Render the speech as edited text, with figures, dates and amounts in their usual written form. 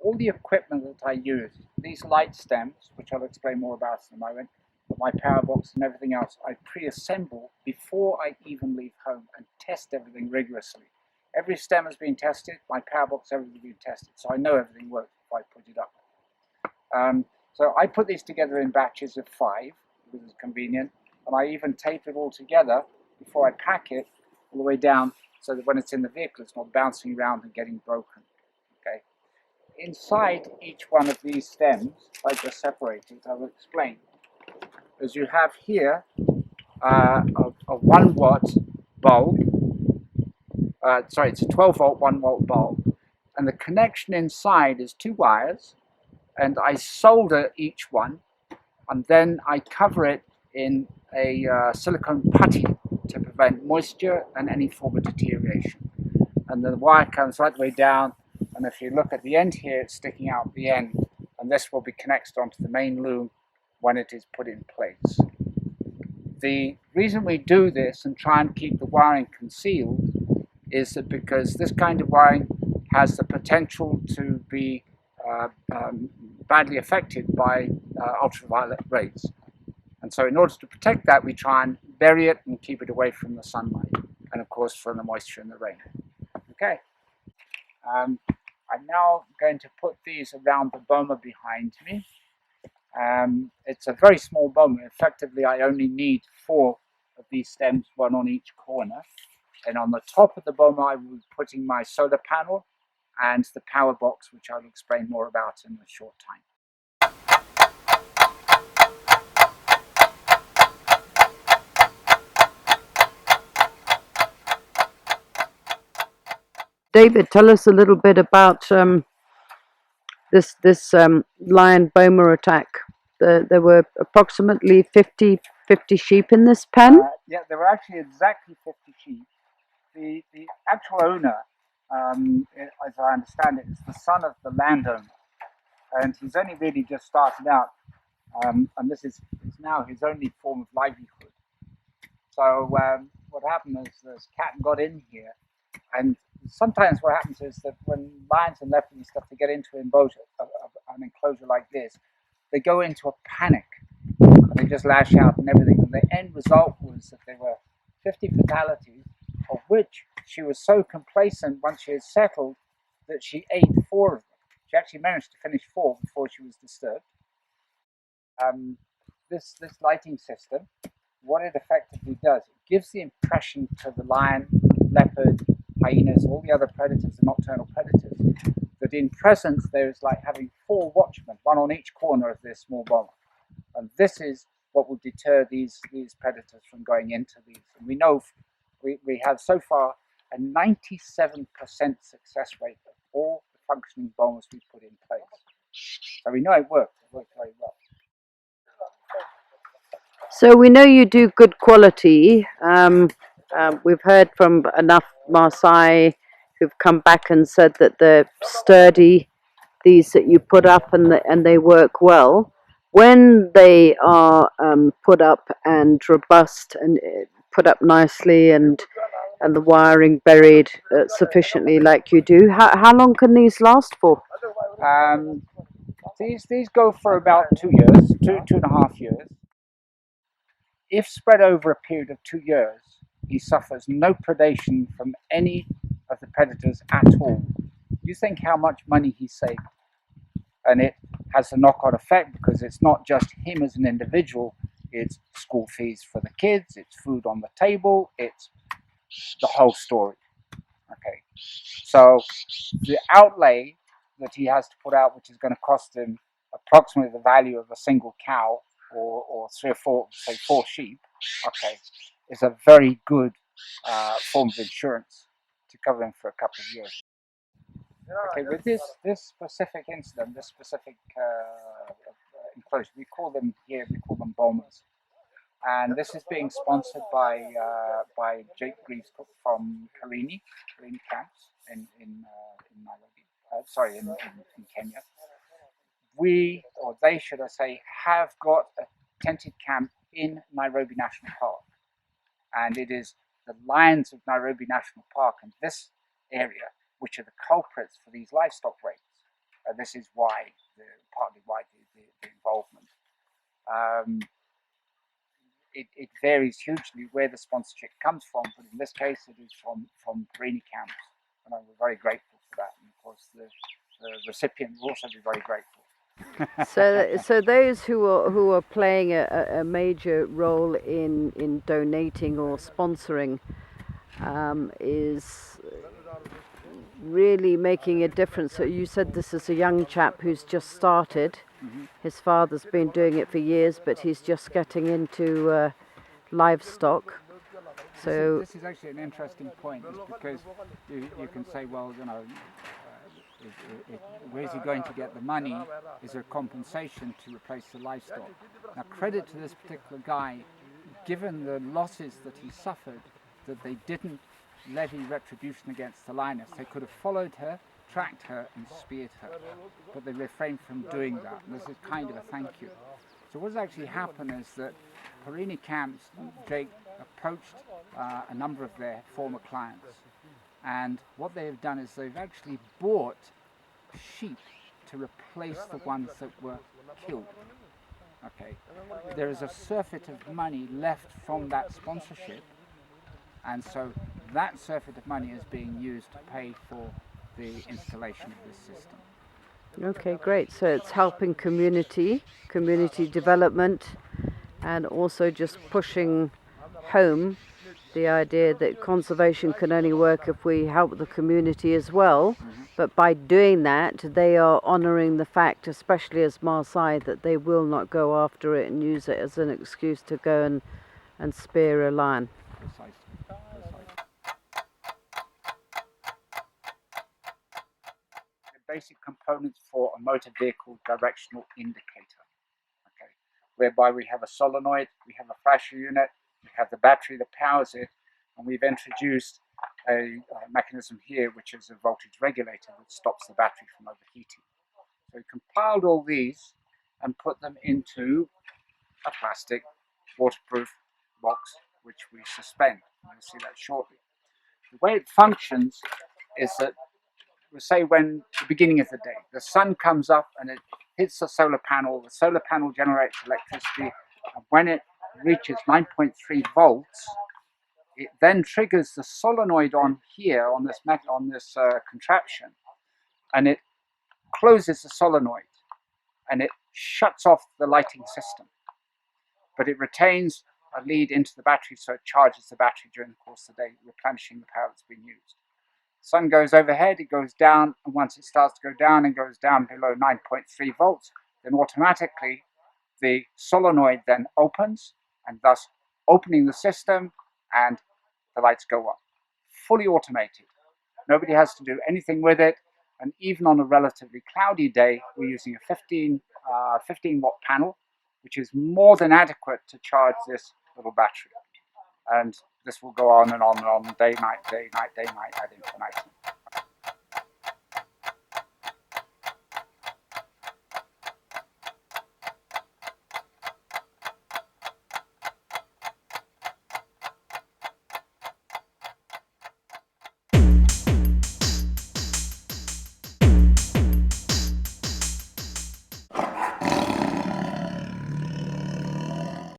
all the equipment that I use, these light stems, which I'll explain more about in a moment, but my power box and everything else, I pre-assemble before I even leave home and test everything rigorously. Every stem has been tested, my power box, everything has been tested, so I know everything works if I put it up. So I put these together in batches of 5, because it's convenient, and I even tape it all together before I pack it all the way down, so that when it's in the vehicle it's not bouncing around and getting broken. Okay. Inside each one of these stems, I just separate it, I will explain. As you have here a 1 watt bulb, sorry, it's a 12 volt 1 volt bulb, and the connection inside is 2 wires, and I solder each one, and then I cover it in a silicone putty to prevent moisture and any form of deterioration. And the wire comes right the way down, and if you look at the end here, it's sticking out the end, and this will be connected onto the main loom when it is put in place. The reason we do this and try and keep the wiring concealed is that because this kind of wiring has the potential to be badly affected by ultraviolet rays. And so in order to protect that, we try and bury it and keep it away from the sunlight, and of course from the moisture and the rain. Okay. I'm now going to put these around the boma behind me. It's a very small boma. Effectively, I only need 4 of these stems, 1 on each corner. And on the top of the boma, I will be putting my solar panel and the power box, which I'll explain more about in a short time. David, tell us a little bit about this lion boma attack. There were approximately 50 sheep in this pen. Yeah, there were actually exactly 50 sheep. The actual owner, as I understand it, is the son of the landowner, and he's only really just started out, and this is now his only form of livelihood. So what happened is this cat got in here, and sometimes what happens is that when lions and leopards and stuff, they get into an enclosure like this, they go into a panic, and they just lash out and everything. And the end result was that there were 50 fatalities, of which she was so complacent once she had settled that she ate 4 of them. She actually managed to finish 4 before she was disturbed. This lighting system, what it effectively does, it gives the impression to the lion, leopard, hyenas, all the other predators, the nocturnal predators, that in presence there is like having 4 watchmen, 1 on each corner of this small boma. And this is what will deter these predators from going into these. And we know we have so far a 97% success rate of all the functioning bomas we've put in place. So we know it works. It works very well. So we know you do good quality. We've heard from enough Maasai who've come back and said that they're sturdy, these that you put up, and they work well. When they are put up and robust and put up nicely, and the wiring buried sufficiently like you do, how long can these last for? These go for about 2 years, 2.5 years. If spread over a period of 2 years, he suffers no predation from any of the predators at all. You think how much money he saved. And it has a knock-on effect because it's not just him as an individual, it's school fees for the kids, it's food on the table, it's the whole story. Okay, so the outlay that he has to put out, which is going to cost him approximately the value of a single cow or 3 or 4, say 4 sheep, okay, is a very good form of insurance to cover him for a couple of years. Okay, with this specific incident, this specific enclosure, we call them bomas, and this is being sponsored by Jake Greaves from Karini camps in Nairobi. Sorry, in Kenya. We, or they should I say, have got a tented camp in Nairobi National Park, and it is the lions of Nairobi National Park and this area which are the culprits for these livestock rates. and this is why, partly why the involvement. It varies hugely where the sponsorship comes from, but in this case it is from Perini Camps, and I'm very grateful for that, and of course the recipient will also be very grateful. So those who are playing a major role in donating or sponsoring is really making a difference. So you said this is a young chap who's just started. Mm-hmm. His father's been doing it for years, but he's just getting into livestock. So this is actually an interesting point, is because you can say, well, you know, where's he going to get the money? Is there compensation to replace the livestock? Now, credit to this particular guy, given the losses that he suffered, that they didn't levy retribution against the lioness. They could have followed her, tracked her, and speared her, but they refrained from doing that. And this is kind of a thank you. So what has actually happened is that Perini Camps, Jake approached a number of their former clients, and what they have done is they've actually bought sheep to replace the ones that were killed. Okay, there is a surfeit of money left from that sponsorship, and so that surfeit of money is being used to pay for the installation of this system. okay, great. So it's helping community development, and also just pushing home the idea that conservation can only work if we help the community as well. Mm-hmm. But by doing that, they are honouring the fact, especially as Maasai, that they will not go after it and use it as an excuse to go and spear a lion. Precisely. The basic components for a motor vehicle directional indicator, okay, whereby we have a solenoid, we have a flasher unit, we have the battery that powers it, and we've introduced a mechanism here which is a voltage regulator that stops the battery from overheating. So we compiled all these and put them into a plastic waterproof box which we suspend. You'll see that shortly. The way it functions is that, we'll say, when the beginning of the day, the sun comes up and it hits the solar panel generates electricity, and when it reaches 9.3 volts, it then triggers the solenoid on here, on this contraption, and it closes the solenoid, and it shuts off the lighting system. But it retains a lead into the battery, so it charges the battery during the course of the day, replenishing the power that's been used. The sun goes overhead, it goes down, and once it starts to go down and goes down below 9.3 volts, then automatically the solenoid then opens, and thus opening the system, and the lights go on. Fully automated. Nobody has to do anything with it, and even on a relatively cloudy day, we're using a 15 watt panel, which is more than adequate to charge this little battery. And this will go on and on and on, day, night, ad infinitum.